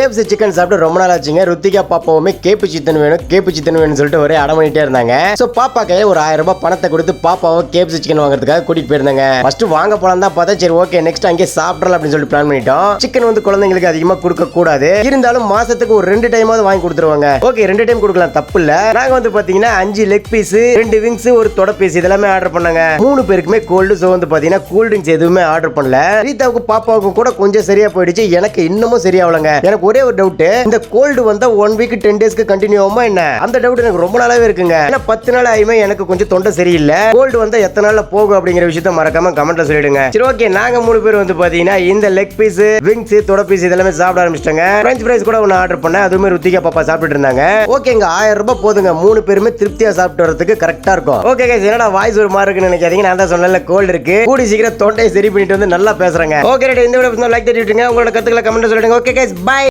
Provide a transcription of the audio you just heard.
KFC chicken சாப்பிட்டு ரொம்ப நாள் ஆச்சுங்க. ருத்திகா பாப்பாவுமே கேப்பு சிக்கன் வேணும்னு சொல்லிட்டு ஒரே அடம் பண்ணிட்டே இருந்தாங்க. சோ பாப்பா கையில ஒரு 1000 ரூபாய் பணத்தை கொடுத்து பாப்பாவை KFC சிக்கன் வாங்குறதுக்காக கூட்டிட்டு போயிருந்தாங்க. ஃபர்ஸ்ட் வாங்க போலாம் தான் பார்த்தா, சரி ஓகே நெக்ஸ்ட் அங்கே சாப்பிடலாம் அப்படின்னு சொல்லிட்டு பிளான் பண்ணிட்டோம். சிக்கன் வந்து குழந்தைங்களுக்கு அதிகமா கொடுக்க கூடாது, இருந்தாலும் மாசத்துக்கு ஒரு 2 டைமாவது வாங்கி கொடுத்துருவாங்க. ஓகே 2 டைம் கொடுக்கலாம், தப்பு இல்ல. நாங்க வந்து பாத்தீங்கன்னா 5 லெக் பீஸ், 2 விங்ஸ், ஒரு தொட பீஸ் இதெல்லாமே ஆர்டர் பண்ணாங்க. 3 பேருக்குமே கோல்டு. சோ வந்து பாத்தீங்கன்னா கூல் ட்ரிங்க்ஸ் எதுவுமே ஆர்டர் பண்ணல. ரீதாவுக்கு பாப்பாவுக்கும் கூட கொஞ்சம் சரியா போயிடுச்சு, எனக்கு இன்னமும் சரியாவலங்க. எனக்கு ஒரே ஒரு டவுட், இந்த கோல்டு வந்தா 1 வீக் 10 டேஸ்க்கு கண்டினியூ ஆகுமா என்ன? அந்த டவுட் எனக்கு ரொம்ப நாளாவே இருக்குங்க. ஏன்னா 10 நாள் ஆயுமே எனக்கு கொஞ்சம் தொண்டை சரியில்லை. கோல்டு வந்தா எத்தனை நாள்ல போகும் அப்படிங்கிற விஷயத்த மறக்காம கமெண்ட்ல சொல்லிடுங்க. சரி ஓகே, நாங்க 3 பேர் வந்து பாத்தீங்கன்னா இந்த லெக் பீஸ், விங்ஸ், தொட பீஸ் இதெல்லாம் சாப்பிட ஆரம்பிச்சிட்டாங்க. பிரெஞ்ச் ஃப்ரைஸ் கூட ஒன்னு ஆர்டர் பண்ணேன், அதுவுமே ருத்திகா பாப்பா சாப்பிட்டு இருந்தாங்க. ஓகேங்க 1000 ரூபாய் போதுங்க, 3 பேருமே திருப்தியா சாப்பிட்டு வரதுக்கு கரெக்டா இருக்கும். ஓகே கைஸ், என்னடா வாய்ஸ் ஒரு மாதிரி இருக்குன்னு நினைக்காதீங்க, நான் தான் சொன்னல கோல்டு இருக்கு. கூடி சீக்கிரம் தொண்டையை சரி பண்ணிட்டு வந்து நல்லா பேசுறேங்க. ஓகே ரைட், இந்த வீடியோ லைக் தட்டி விட்டுருங்க, உங்களோட கருத்துக்களை கமெண்ட்ல சொல்லிடுங்க. Okay guys, by.